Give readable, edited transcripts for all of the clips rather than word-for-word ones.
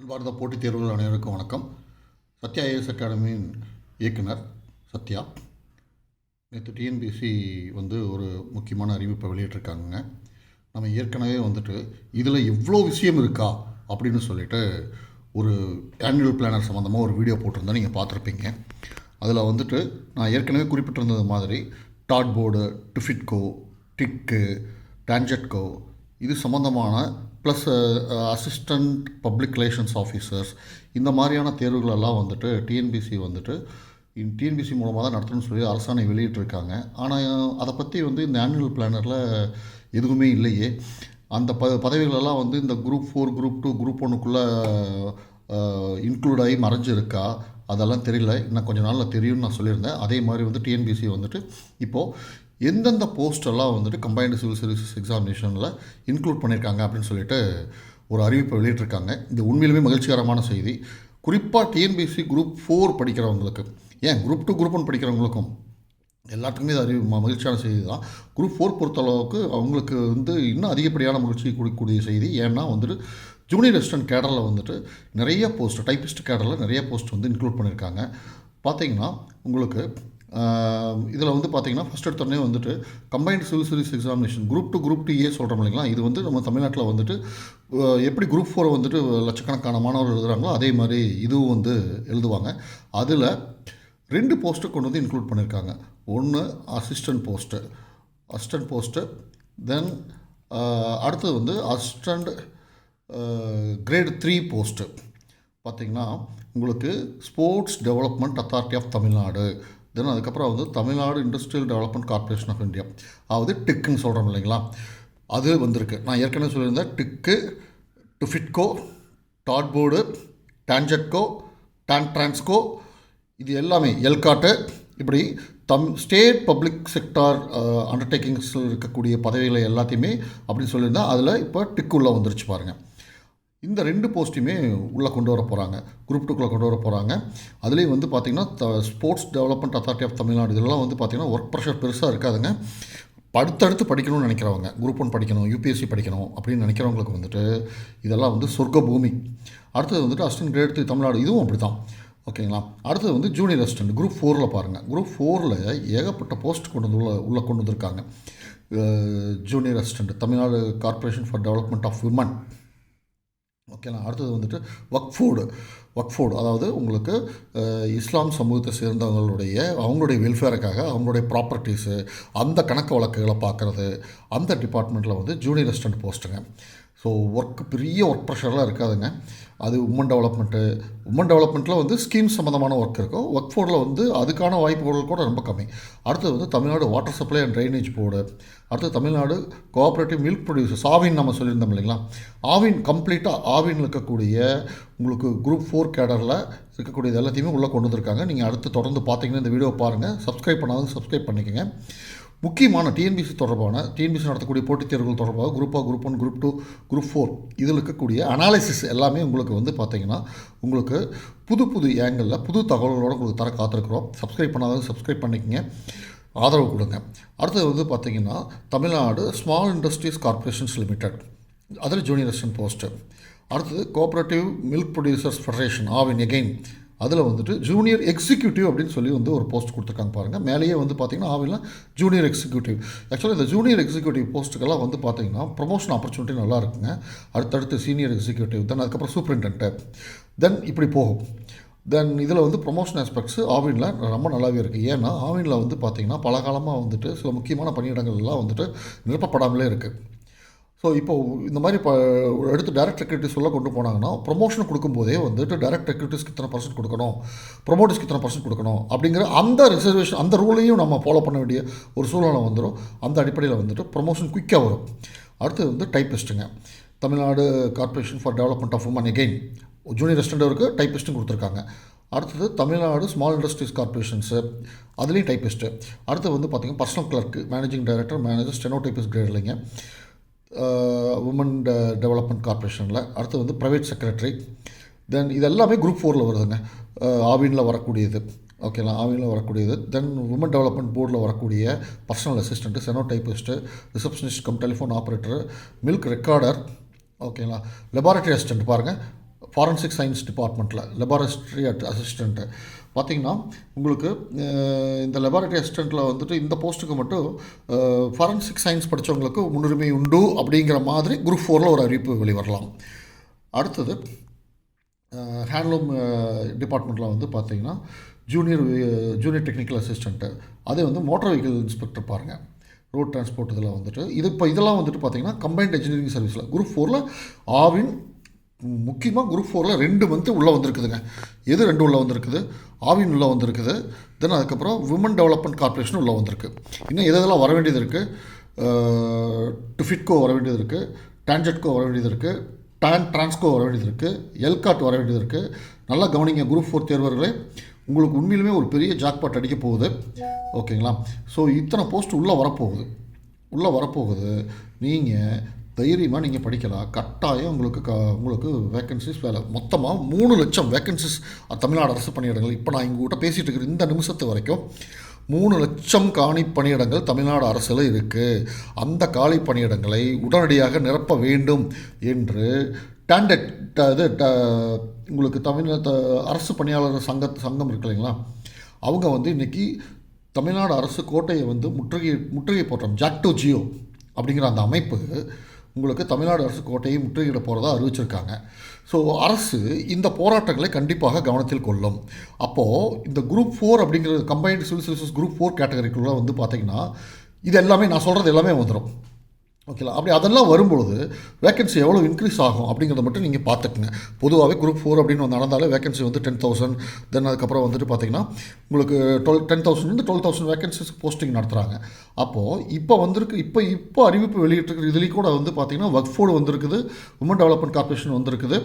அன்பார்ந்த போட்டித் தேர்வுகள் அனைவருக்கும் வணக்கம். சத்யா ஐஏஎஸ் அகாடமியின் இயக்குனர் சத்யா. நேற்று டிஎன்பிஎஸ்சி ஒரு முக்கியமான அறிவிப்பை வெளியிட்டிருக்காங்க. நம்ம ஏற்கனவே இதில் இவ்வளோ விஷயம் இருக்கா அப்படின்னு சொல்லிட்டு ஒரு ஆனுவல் பிளானர் சம்மந்தமாக ஒரு வீடியோ போட்டிருந்தா நீங்கள் பார்த்துருப்பீங்க. அதில் நான் ஏற்கனவே குறிப்பிட்டிருந்தது மாதிரி டாட் போர்டு, டிஃபிட்கோ, டிக்கு, டான்ஜெட்கோ இது சம்மந்தமான plus assistant public relations officers இந்த மாதிரியான தேர்வுகளெல்லாம் டிஎன்பிஎஸ்சி மூலமாக தான் நடத்தணும்னு சொல்லி அரசாணை வெளியிட்டிருக்காங்க. ஆனால் அதை பற்றி இந்த ஆனுவல் பிளானரில் எதுவுமே இல்லையே. அந்த பதவிகளெல்லாம் இந்த குரூப் 4, குரூப் 2, குரூப் 1க்குள்ளே இன்க்ளூட் ஆகி மறைஞ்சிருக்கா அதெல்லாம் தெரியல. இன்னும் கொஞ்சம் நாளில் தெரியும்னு நான் சொல்லியிருந்தேன். அதே மாதிரி டிஎன்பிஎஸ்சி இப்போது எந்தெந்த போஸ்டெல்லாம் கம்பைன்டு சிவில் சர்வீசஸ் எக்ஸாமினேஷனில் இன்க்ளூட் பண்ணியிருக்காங்க அப்படின்னு சொல்லிட்டு ஒரு அறிவிப்பை வெளியிட்டிருக்காங்க. இது உண்மையிலுமே மகிழ்ச்சிகரமான செய்தி. குறிப்பாக டிஎன்பிஎஸ்சி குரூப் 4 படிக்கிறவங்களுக்கு, ஏன் குரூப் 2, குரூப் 1 படிக்கிறவங்களுக்கும் எல்லாத்துக்குமே இது மகிழ்ச்சியான செய்தி தான். குரூப் 4 பொறுத்தளவுக்கு அவங்களுக்கு இன்னும் அதிகப்படியான மகிழ்ச்சி கொடுக்கக்கூடிய செய்தி. ஏன்னா ஜூனியர் அசிஸ்டன்ட் கேடரில் நிறைய போஸ்ட், டைப்பிஸ்ட் கேடரில் நிறைய போஸ்ட் இன்க்ளூட் பண்ணியிருக்காங்க. பார்த்தீங்கன்னா உங்களுக்கு இதில் பார்த்தீங்கன்னா ஃபஸ்ட் எடுத்தோடனே combined civil service examination group 2, group 2A சொல்கிறோம் இல்லைங்களா. இது நம்ம தமிழ்நாட்டில் எப்படி குரூப் 4 லட்சக்கணக்கான மாணவர்கள் எழுதுகிறாங்களோ அதே மாதிரி இதுவும் எழுதுவாங்க. அதில் 2 போஸ்ட்டு கொண்டு இன்க்ளூட் பண்ணியிருக்காங்க. ஒன்று அசிஸ்டன்ட் போஸ்ட்டு, தென் அடுத்தது அசிஸ்டண்ட் கிரேட் 3 போஸ்ட்டு. பார்த்திங்கன்னா உங்களுக்கு sports development authority of Tamil Nadu, then அதுக்கப்புறம் Tamil Nadu industrial development corporation of India, அதாவது டிக்குன்னு சொல்கிறோம் இல்லைங்களா. அது வந்திருக்கு. நான் ஏற்கனவே சொல்லியிருந்தேன், டிக்கு, டிஃபிட்கோ, டாட் போர்டு, டான்ஜெட்கோ, டிரான்ஸ்கோ, இது எல்லாமே எல்காட்டு, இப்படி ஸ்டேட் பப்ளிக் செக்டார் அண்டர்டேக்கிங்ஸில் இருக்கக்கூடிய பதவிகளை எல்லாத்தையுமே அப்படின்னு சொல்லியிருந்தேன். அதில் இப்போ டிக்குள்ளே வந்துருச்சு பாருங்கள். இந்த 2 போஸ்ட்டையுமே உள்ளே கொண்டு வர போகிறாங்க, குரூப் 2க்குள்ளே கொண்டு வர போகிறாங்க. அதுலேயும் பார்த்திங்கன்னா sports development authority of Tamil Nadu இதெல்லாம் பார்த்திங்கன்னா ஒர்க் ப்ரெஷர் பெருசாக இருக்காதுங்க. அடுத்தடுத்து படிக்கணும்னு நினைக்கிறவங்க, குரூப் 1 படிக்கணும், யூபிஎஸ்சி படிக்கணும் அப்படின்னு நினைக்கிறவங்களுக்கு இதெல்லாம் சொர்க்க பூமி. அடுத்தது அசிஸ்டன்ட் கிரேட் 3 தமிழ்நாடு, இதுவும் அப்படி தான். ஓகேங்களா. அடுத்தது ஜூனியர் அசிஸ்டன்ட் குரூப் 4ல் பாருங்கள். குரூப் 4ல் ஏகப்பட்ட போஸ்ட் உள்ளே கொண்டு வந்திருக்காங்க. Junior assistant Tamil Nadu corporation for development of women. ஓகேங்களா. அடுத்தது வக்ஃபோர்டு, அதாவது உங்களுக்கு இஸ்லாம் சமூகத்தை அவங்களுடைய வெல்ஃபேருக்காக அவங்களுடைய ப்ராப்பர்ட்டிஸு அந்த கணக்கு வழக்குகளை பார்க்குறது, அந்த டிபார்ட்மெண்ட்டில் ஜூனியர் அசிஸ்டன்ட் போஸ்ட்டுங்க. ஸோ பெரிய ஒர்க் ப்ரெஷர்லாம் இருக்காதுங்க. அது உமன் டெவலப்மெண்ட்டில் ஸ்கீம் சம்மந்தமான ஒர்க் இருக்கும். வக்ஃபோர்டில் அதுக்கான வாய்ப்புகள் கூட ரொம்ப கம்மி. அடுத்தது Tamil Nadu water supply and drainage board, அடுத்தது Tamil Nadu cooperative milk producers, Aavin நம்ம சொல்லியிருந்தோம் இல்லைங்களா. கம்ப்ளீட்டாக ஆவின் இருக்கக்கூடிய உங்களுக்கு குரூப் 4 கேடரில் இருக்கக்கூடியது எல்லாத்தையுமே உள்ளே கொண்டு வந்திருக்காங்க. நீங்கள் அடுத்து தொடர்ந்து பார்த்தீங்கன்னா இந்த வீடியோ பாருங்கள். சப்ஸ்கிரைப் பண்ணாலும் சப்ஸ்கிரைப் பண்ணிக்கோங்க. முக்கியமான டிஎன்பிஎஸ்சி நடத்தக்கூடிய போட்டித் தேர்வுகள் தொடர்பாக குரூப் 1, குரூப் 2, குரூப் 4 இதில் இருக்கக்கூடிய அனாலிசிஸ் எல்லாமே உங்களுக்கு பார்த்தீங்கன்னா உங்களுக்கு புது ஏங்கிளில் புது தகவல்களோடு உங்களுக்கு தர காத்திருக்கிறோம். சப்ஸ்கிரைப் பண்ணாலும் சப்ஸ்கிரைப் பண்ணிக்கங்க, ஆதரவு கொடுங்க. அடுத்தது பார்த்தீங்கன்னா Tamil Nadu small industries corporations limited, அதில் ஜூனியர் அசிஸ்டன்ட் போஸ்ட்டு. அடுத்தது cooperative milk producers federation, Aavin again, அதில் ஜூனியர் எக்ஸிக்யூட்டிவ் அப்படின்னு சொல்லி ஒரு போஸ்ட் கொடுத்துருக்காங்க பாருங்கள். மேலேயே பார்த்தீங்கன்னா ஆவிலாம் ஜூனியர் எக்ஸிக்யூட்டிவ். ஆக்சுவலாக இந்த ஜூனியர் எக்ஸிக்யூட்டிவ் போஸ்ட்டுக்கெல்லாம் பார்த்தீங்கன்னா ப்ரொமோஷன் ஆப்பர்ச்சுனிட்டி நல்லா இருக்குங்க. அடுத்தடுத்து சீனியர் எக்ஸிக்யூட்டிவ், தென் அதுக்கப்புறம் சூப்பரிண்டென்ட்டு, தென் இப்படி போகும். தென் இதில் ப்ரொமோஷன் ஆஸ்பெக்ட்ஸு ஆவினில் ரொம்ப நல்லாவே இருக்குது. ஏன்னா ஆவினில் பார்த்தீங்கன்னா பல காலமாக சில முக்கியமான பணியிடங்கள்லாம் நிரப்பப்படாமலே இருக்குது. ஸோ இப்போ இந்த மாதிரி எடுத்து டைரக்ட் செக்யூரிட்டிஸ் உள்ள கொண்டு போனாங்கன்னா ப்ரொமோஷன் கொடுக்கும்போதே டைரக்ட் செக்யூரிட்டிஸ்க்கு இத்தனை % கொடுக்கணும், ப்ரொமோட்டர்ஸ்க்கு இத்தனை % கொடுக்கணும் அப்படிங்கிற அந்த ரிசர்வேஷன், அந்த ரூலையும் நம்ம ஃபாலோ பண்ண வேண்டிய ஒரு சூழ்நிலை வந்துடும். அந்த அடிப்படையில் ப்ரொமோஷன் குயிக்காக வரும். அடுத்தது டைப்பிஸ்ட்டுங்க, Tamil Nadu corporation for development of women, again junior assistant இருக்குது, டைப்பிஸ்ட்டும் கொடுத்துருக்காங்க. அடுத்தது தமிழ்நாடு ஸ்மால் இண்டஸ்ட்ரீஸ் கார்ப்பரேஷன்ஸு, அதுலேயும் டைப்பிஸ்ட்டு. அடுத்து பார்த்திங்கன்னா personal clerk, managing director, manager, stenotypist grade இல்லைங்க, உமன் டெவலப்மெண்ட் கார்ப்பரேஷனில். அடுத்து ப்ரைவேட் செக்ரட்டரி. தென் இது எல்லாமே குரூப் 4ல் வருதுங்க. ஆவினில் வரக்கூடியது, ஓகேங்களா, ஆவினில் வரக்கூடியது. தென் உமன் டெவலப்மெண்ட் போர்டில் வரக்கூடிய personal assistant, stenotypist, receptionist cum telephone operator, milk recorder, ஓகேங்களா, லெபார்ட்டரி அசிஸ்டண்ட் பாருங்கள், ஃபாரன்சிக் சயின்ஸ் டிபார்ட்மெண்ட்டில் லெபார்டரி அசிஸ்டண்ட்டு பார்த்திங்கன்னா உங்களுக்கு இந்த லெபார்டரி அசிஸ்டண்ட்டில் வந்துட்டு இந்த போஸ்ட்டுக்கு மட்டும் ஃபாரன்சிக் சயின்ஸ் படித்தவங்களுக்கு முன்னுரிமை உண்டு அப்படிங்கிற மாதிரி குரூப் 4 ஒரு அறிவிப்பு வெளிவரலாம். அடுத்தது ஹேண்ட்லூம் டிபார்ட்மெண்ட்டில் வந்து பார்த்திங்கன்னா ஜூனியர் டெக்னிக்கல் அசிஸ்டண்ட்டு, அதே வந்து மோட்டார் வெஹிக்கிள் இன்ஸ்பெக்டர் பாருங்கள், ரோட் டிரான்ஸ்போர்ட் இதில் வந்துட்டு இதெல்லாம் வந்துட்டு பார்த்திங்கன்னா கம்பைன்ட் இன்ஜினியரிங் சர்வீஸில் குரூப் 4 ஆவின் முக்கியமாக குரூப் 4 2 வந்து உள்ளே வந்திருக்குதுங்க. எது 2 உள்ளே வந்திருக்குது? ஆவின் உள்ளே வந்திருக்குது. தென் அதுக்கப்புறம் விமன் டெவலப்மெண்ட் கார்பரேஷன் உள்ளே வந்திருக்கு. இன்னும் எதெல்லாம் வர வேண்டியது இருக்குது? டுஃபிட்கோ வர வேண்டியது இருக்குது, டான்ஜெட்கோ வர வேண்டியது இருக்குது, டிரான்ஸ்கோ வர வேண்டியது இருக்குது, எல்காட் வர வேண்டியது இருக்குது. நல்லா கவனிங்க குரூப் 4 தேர்வர்களே, உங்களுக்கு உண்மையிலுமே ஒரு பெரிய ஜாக்பாட் அடிக்க போகுது. ஓகேங்களா? ஸோ இத்தனை போஸ்ட் உள்ளே வரப்போகுது. நீங்கள் தைரியமாக நீங்கள் படிக்கலாம். கட்டாயம் உங்களுக்கு வேக்கன்சிஸ் வேலை மொத்தமாக 3 லட்சம் வேக்கன்சிஸ் தமிழ்நாடு அரசு பணியிடங்கள். இப்போ நான் இங்கூட்ட பேசிகிட்டு இருக்கிற இந்த நிமிஷத்து வரைக்கும் 3 லட்சம் காலி பணியிடங்கள் தமிழ்நாடு அரசில் இருக்குது. அந்த காலி பணியிடங்களை உடனடியாக நிரப்ப வேண்டும் என்று உங்களுக்கு அரசு பணியாளர் சங்கம் இருக்கு இல்லைங்களா, அவங்க வந்து இன்றைக்கி தமிழ்நாடு அரசு கோட்டையை வந்து முற்றுகை போட்டோம். ஜாக்டோ ஜியோ அப்படிங்கிற அந்த அமைப்பு உங்களுக்கு தமிழ்நாடு அரசு கோட்டையை முற்றுகையிட போகிறதா அறிவிச்சிருக்காங்க. ஸோ அரசு இந்த போராட்டங்களை கண்டிப்பாக கவனத்தில் கொள்ளும். அப்போது இந்த குரூப் 4 அப்படிங்கிறது கம்பைன்டு சிவில் சர்வீசஸ் குரூப் 4 கேட்டகரிக்குள்ளே வந்து பார்த்திங்கன்னா இது எல்லாமே நான் சொல்கிறது எல்லாமே வந்துடும். ஓகேங்களா? அப்படி அதெல்லாம் வரும்பொழுது வேக்கன்சி எவ்வளோ இன்க்ரீஸ் ஆகும் அப்படிங்கிறத மட்டும் நீங்கள் பார்த்துக்குங்க. பொதுவாகவே குரூப் 4 அப்படின்னு நடந்தாலே வேக்கன்சி வந்து 10,000. தென் அதுக்கப்புறம் வந்துட்டு பார்த்திங்கன்னா உங்களுக்கு 10,000 12,000 வேக்கன்சிஸ் போஸ்டிங் நடத்துகிறாங்க. அப்போது இப்போ அறிவிப்பு வெளியிட்டிருக்கிற இதுலேயும் கூட வந்து பார்த்திங்கன்னா வக்ஃபோர்டு வந்திருக்குது, உமன் டெவலப்மெண்ட் கார்பரேஷன் வந்திருக்குது,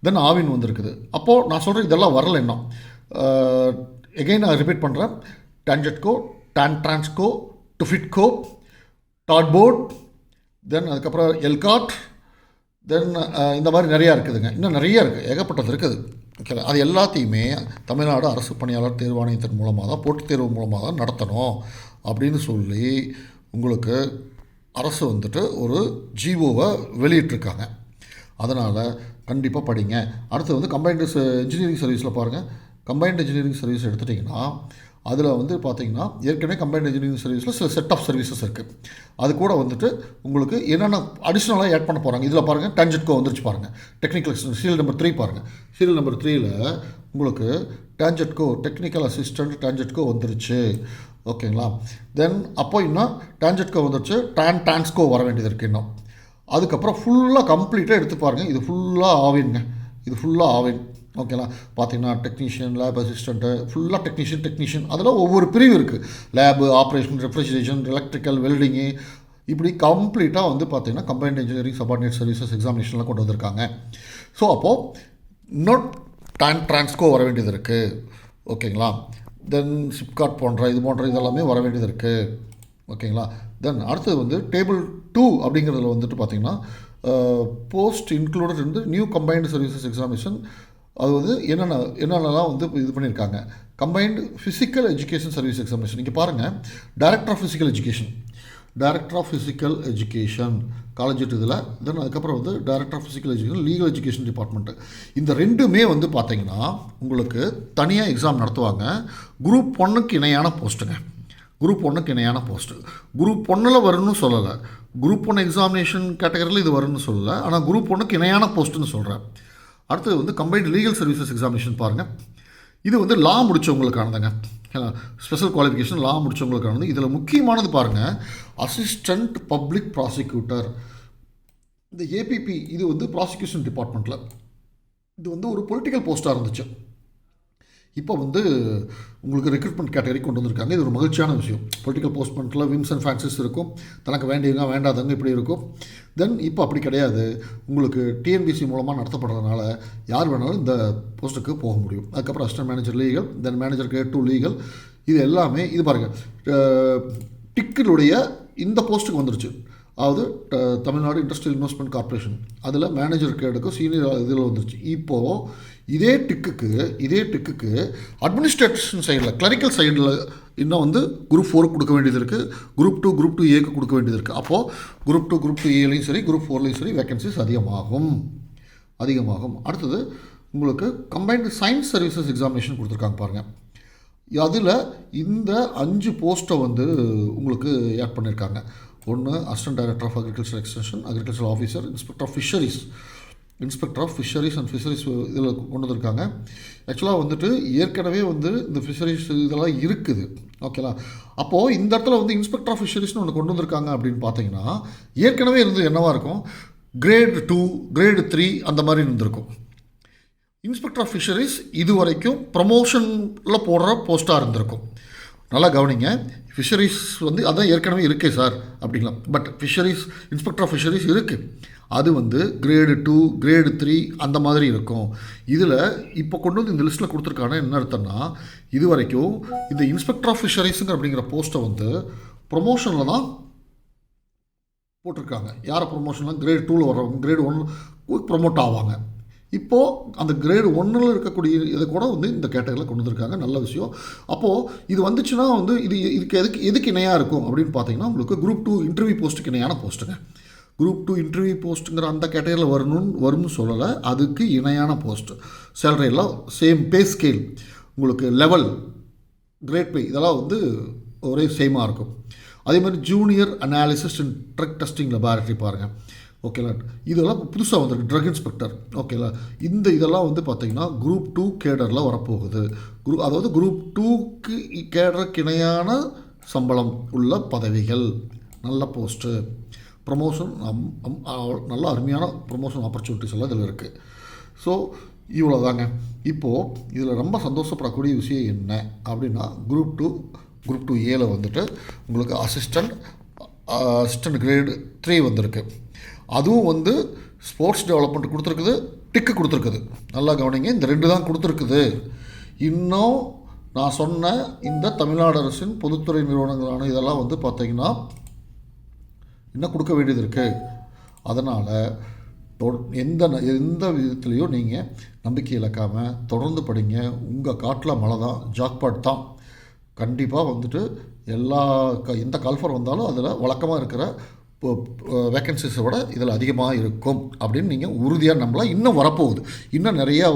தென் ஆவின் வந்திருக்குது. அப்போது நான் சொல்கிறேன் இதெல்லாம் வரல இன்னும். எகைன் நான் ரிப்பீட் பண்ணுறேன். டான்ஜெட்கோ, டிரான்ஸ்கோ, டுஃபிட்கோ, டாட்போர்ட், தென் அதுக்கப்புறம் எல்காட், தென் இந்த மாதிரி நிறையா இருக்குதுங்க. இன்னும் நிறையா இருக்குது, ஏகப்பட்டது இருக்குது. ஓகே, அது எல்லாத்தையுமே தமிழ்நாடு அரசு பணியாளர் தேர்வாணையத்தின் மூலமாக தான், போட்டித் தேர்வு மூலமாக தான் நடத்தணும் அப்படின்னு சொல்லி உங்களுக்கு அரசு வந்துட்டு ஒரு ஜிஓவை வெளியிட்டிருக்காங்க. அதனால் கண்டிப்பாக படிங்க. அடுத்து வந்து கம்பைன்டு இன்ஜினியரிங் சர்வீஸில் பாருங்கள். கம்பைன்டு இன்ஜினியரிங் சர்வீஸ் எடுத்துட்டிங்கன்னா அதில் வந்து பார்த்திங்கன்னா ஏற்கனவே கம்பைன்டு இன்ஜினியரிங் சர்வீஸில் சில செட் ஆஃப் சர்வீசஸ் இருக்குது. அது கூட வந்துட்டு உங்களுக்கு என்னென்ன அடிஷ்னலாக ஆட் பண்ண போகிறாங்க. இதில் பாருங்கள் டான்ஜெட்கோ வந்துருச்சு பாருங்கள். டெக்னிக்கல் சீரியல் நம்பர் 3 பாருங்கள். சீரியல் நம்பர் 3ல் உங்களுக்கு டான்ஜெட்கோ டெக்னிக்கல் அசிஸ்டண்ட் டான்ஜெட்கோ வந்துருச்சு. ஓகேங்களா? தென் அப்போ இன்னும் டான்ஜெட்கோ வந்துருச்சு, டிரான்ஸ்கோ வர வேண்டியது இருக்குது இன்னும். அதுக்கப்புறம் ஃபுல்லாக கம்ப்ளீட்டாக எடுத்து பாருங்கள். இது ஃபுல்லாக ஆவின். ஓகேங்களா? பார்த்தீங்கன்னா டெக்னீஷியன், லேப் அசிஸ்டண்ட்டு, ஃபுல்லாக டெக்னீஷியன் அதில் ஒவ்வொரு பிரிவு இருக்குது. Lab, operation, refrigeration, electrical, welding, இப்படி கம்ப்ளீட்டாக வந்து பார்த்திங்கன்னா கம்பைன்ட் இன்ஜினியரிங் சபார்டினேட் சர்வீசஸ் எக்ஸாமினேஷன்லாம் கொண்டு வந்திருக்காங்க. ஸோ அப்போது இன்னும் டிரான்ஸ்கோ வர வேண்டியது இருக்குது. ஓகேங்களா? தென் சிப்காட் போன்ற இதெல்லாமே வர வேண்டியது இருக்குது. ஓகேங்களா? தென் அடுத்தது வந்து டேபிள் 2 அப்படிங்கிறதுல வந்துட்டு பார்த்திங்கன்னா போஸ்ட் இன்க்ளூடட் வந்து நியூ கம்பைன்டு சர்வீசஸ் எக்ஸாமினேஷன். அது வந்து என்னென்னலாம் வந்து இது பண்ணியிருக்காங்க. Combined physical education service examination. இங்கே பாருங்கள், director of physical education college இதில். தென் அதுக்கப்புறம் வந்து director of physical education, legal education department. இந்த 2மே வந்து பார்த்திங்கன்னா உங்களுக்கு தனியாக எக்ஸாம் நடத்துவாங்க. குரூப் 1க்கு இணையான போஸ்ட்டுங்க. குரூப் 1 வரும்னு சொல்லலை. குரூப் 1 எக்ஸாமினேஷன் கேட்டகரியில் இது வரும்னு சொல்லலை. ஆனால் குரூப் 1க்கு இணையான போஸ்ட்டுன்னு சொல்கிறேன். அடுத்தது வந்து கம்பைன்டு லீகல் சர்வீசஸ் எக்ஸாமினேஷன் பாருங்கள். இது வந்து லா முடித்தவங்களுக்கானதுங்க. ஸ்பெஷல் குவாலிஃபிகேஷன் லா முடித்தவங்களுக்கானது. இதில் முக்கியமானது பாருங்கள், அசிஸ்டண்ட் பப்ளிக் ப்ராசிக்யூட்டர். இந்த ஏபிபி இது வந்து ப்ராசிக்யூஷன் டிபார்ட்மெண்ட்டில் இது வந்து ஒரு பொலிட்டிக்கல் போஸ்ட்டாக இருந்துச்சு. இப்போ வந்து உங்களுக்கு ரெக்ரூட்மெண்ட் கேட்டகரி கொண்டு வந்திருக்காங்க. இது ஒரு மகிழ்ச்சியான விஷயம். பொலிட்டிக்கல் போஸ்ட்மெண்ட்டில் விம்ஸ் அண்ட் ஃபேன்சிஸ் இருக்கும், தனக்கு வேண்டியவங்க வேண்டாதவங்க இப்படி இருக்கும். தென் இப்போ அப்படி கிடையாது. உங்களுக்கு டிஎன்பிசி மூலமாக நடத்தப்படுறதுனால யார் வேணாலும் இந்த போஸ்ட்டுக்கு போக முடியும். அதுக்கப்புறம் அசிஸ்டன்ட் மேனேஜர் லீகல், தென் மேனேஜர் கிரேட் 2 லீகல். இது எல்லாமே இது பாருங்கள், டிக்கினுடைய இந்த போஸ்ட்டுக்கு வந்துருச்சு. அதாவது தமிழ்நாடு இண்டஸ்ட்ரியல் இன்வெஸ்ட்மெண்ட் கார்பரேஷன் அதில் மேனேஜர் கிரேடுக்கும் சீனியர் இதில் வந்துருச்சு. இப்போது இதே டிக்குக்கு அட்மினிஸ்ட்ரேஷன் சைடில், கிளரிக்கல் சைடில் இன்னும் வந்து குரூப் 4 கொடுக்க வேண்டியது இருக்குது, குரூப் 2A கொடுக்க வேண்டியது இருக்குது. அப்போது குரூப் 2 ஏலையும் சரி, குரூப் 4லையும் சரி வேக்கன்சிஸ் அதிகமாகும். அதிகமாகும். அடுத்தது உங்களுக்கு கம்பைன்டு சயின்ஸ் சர்வீசஸ் எக்ஸாமினேஷன் கொடுத்துருக்காங்க பாருங்கள். அதில் இந்த 5 போஸ்ட்டை வந்து உங்களுக்கு ஆட் பண்ணியிருக்காங்க. ஒன்று assistant director of agriculture extension, agriculture officer, inspector of fisheries and fisheries இதில் கொண்டு வந்திருக்காங்க. ஆக்சுவலாக வந்துட்டு ஏற்கனவே வந்து இந்த ஃபிஷரிஸ் இதெல்லாம் இருக்குது. ஓகேலா, அப்போது இந்த இடத்துல வந்து இன்ஸ்பெக்டர் ஆஃப் ஃபிஷரிஸ்னு ஒன்று கொண்டு வந்திருக்காங்க அப்படின்னு பார்த்தீங்கன்னா, ஏற்கனவே இருந்து என்னவாக இருக்கும், கிரேட் 2, கிரேடு 3 அந்த மாதிரி இருந்திருக்கும். இன்ஸ்பெக்டர் ஆஃப் ஃபிஷரிஸ் இது வரைக்கும் ப்ரமோஷனில் போடுற போஸ்ட்டாக இருந்திருக்கும். நல்லா கவனிங்க, ஃபிஷரிஸ் வந்து அதான் ஏற்கனவே இருக்கே சார் அப்படிங்களாம். But fisheries inspector of fisheries இருக்குது, அது வந்து கிரேடு 2, கிரேடு 3 அந்த மாதிரி இருக்கும். இதில் இப்போ கொண்டு வந்து இந்த லிஸ்ட்டில் கொடுத்துருக்காங்க. என்ன அர்த்தம்னா, இது வரைக்கும் இந்த இன்ஸ்பெக்டர் ஆஃப் ஃபிஷரிஸுங்கிற அப்படிங்கிற போஸ்ட்டை வந்து ப்ரொமோஷனில் தான் போட்டிருக்காங்க. யாரை ப்ரொமோஷன்லாம் கிரேடு 2ல் வர்றவங்க கிரேடு 1 ப்ரொமோட் ஆவாங்க. இப்போது அந்த கிரேடு 1ல் இருக்கக்கூடிய இதை கூட வந்து இந்த கேட்டகரியில் கொண்டு வந்திருக்காங்க. நல்ல விஷயம். அப்போது இது வந்துச்சுன்னா வந்து இதுக்கு எதுக்கு இணையாக இருக்கும் அப்படின்னு பார்த்தீங்கன்னா, உங்களுக்கு குரூப் 2 இன்டர்வியூ போஸ்ட்டுக்கு இணையான போஸ்ட்டுங்க. குரூப் 2 இன்டர்வியூ போஸ்ட்டுங்கிற அந்த கேட்டகரியில் வரும்னு சொல்லலை, அதுக்கு இணையான போஸ்ட்டு. சேலரியெல்லாம் சேம், பே ஸ்கேல், உங்களுக்கு லெவல், கிரேட் பே இதெல்லாம் வந்து ஒரே சேமாக இருக்கும். அதே மாதிரி junior analyst and drug testing laboratory பாருங்கள். ஓகேலா, இதெல்லாம் புதுசாக வந்திருக்கு. Drug inspector. ஓகேலா, இதெல்லாம் வந்து பார்த்திங்கன்னா குரூப் 2 கேடரில் வரப்போகுது. அதாவது குரூப் 2க்கு கேடருக்கு இணையான சம்பளம் உள்ள பதவிகள், நல்ல போஸ்ட்டு, ப்ரமோஷன், நல்ல அருமையான ப்ரமோஷன் ஆப்பர்ச்சுனிட்டிஸ் எல்லாம் இதில் இருக்குது. ஸோ இவ்வளோ தாங்க. இப்போது இதில் ரொம்ப சந்தோஷப்படக்கூடிய விஷயம் என்ன அப்படின்னா, குரூப் 2 ஏல வந்துட்டு உங்களுக்கு அசிஸ்டன்ட் கிரேடு 3 வந்திருக்கு. அதுவும் வந்து ஸ்போர்ட்ஸ் டெவலப்மெண்ட் கொடுத்துருக்குது, டிக்கு கொடுத்துருக்குது. நல்லா கவனிங்க, இந்த 2 தான் கொடுத்துருக்குது. இன்னும் நான் சொன்ன இந்த தமிழ்நாடு அரசின் பொதுத்துறை நிறுவனங்களான இதெல்லாம் வந்து பார்த்திங்கன்னா இன்னும் கொடுக்க வேண்டியது இருக்குது. அதனால் எந்த விதத்துலேயும் நீங்கள் நம்பிக்கை இழக்காமல் தொடர்ந்து படிங்க. உங்கள் காட்டில் மழை தான், ஜாக்பாட் தான். கண்டிப்பாக வந்துட்டு எந்த கால்ஃபர் வந்தாலும் அதில் வழக்கமாக இருக்கிற வேக்கன்சிஸை விட இதில் அதிகமாக இருக்கும் அப்படின்னு நீங்கள் உறுதியாக நம்பலாம். இன்னும் வரப்போகுது. இன்னும் நிறையா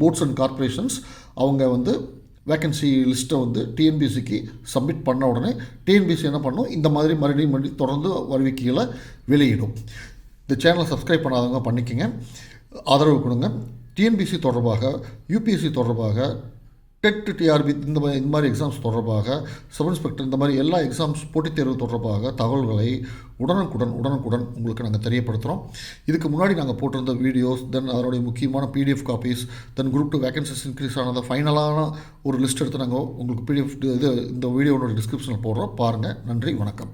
போர்ட்ஸ் அண்ட் கார்ப்பரேஷன்ஸ் அவங்க வந்து வேக்கன்சி லிஸ்ட்டை வந்து டிஎன்பிசிக்கு சப்மிட் பண்ண உடனே டிஎன்பிசி என்ன பண்ணும், இந்த மாதிரி மறுபடியும் தொடர்ந்து அறிவிக்கைகளை வெளியிடும். இந்த சேனலை சப்ஸ்கிரைப் பண்ணாதவங்க பண்ணிக்கங்க, ஆதரவு கொடுங்க. டிஎன்பிசி தொடர்பாக, யூபிஎஸ்சி தொடர்பாக, டெட், டிஆர்பி இந்த மாதிரி எக்ஸாம்ஸ் தொடர்பாக, சப் இன்ஸ்பெக்டர் இந்த மாதிரி எல்லா எக்ஸாம்ஸ் போட்டித் தேர்வு தொடர்பாக தகவல்களை உடனுக்குடன் உங்களுக்கு நாங்கள் தெரியப்படுத்துகிறோம். இதுக்கு முன்னாடி நாங்கள் போட்டிருந்த வீடியோஸ், தென் அதனுடைய முக்கியமான பிடிஎஃப் காப்பீஸ், தென் குரூப் 2 வேகன்சிஸ் இன்க்ரீஸ் ஆனதை ஃபைனலான ஒரு லிஸ்ட் எடுத்து நாங்கள் உங்களுக்கு பிடிஎஃப் இந்த வீடியோவோட டிஸ்கிரிப்ஷனில் போடுறோம். பாருங்கள். நன்றி, வணக்கம்.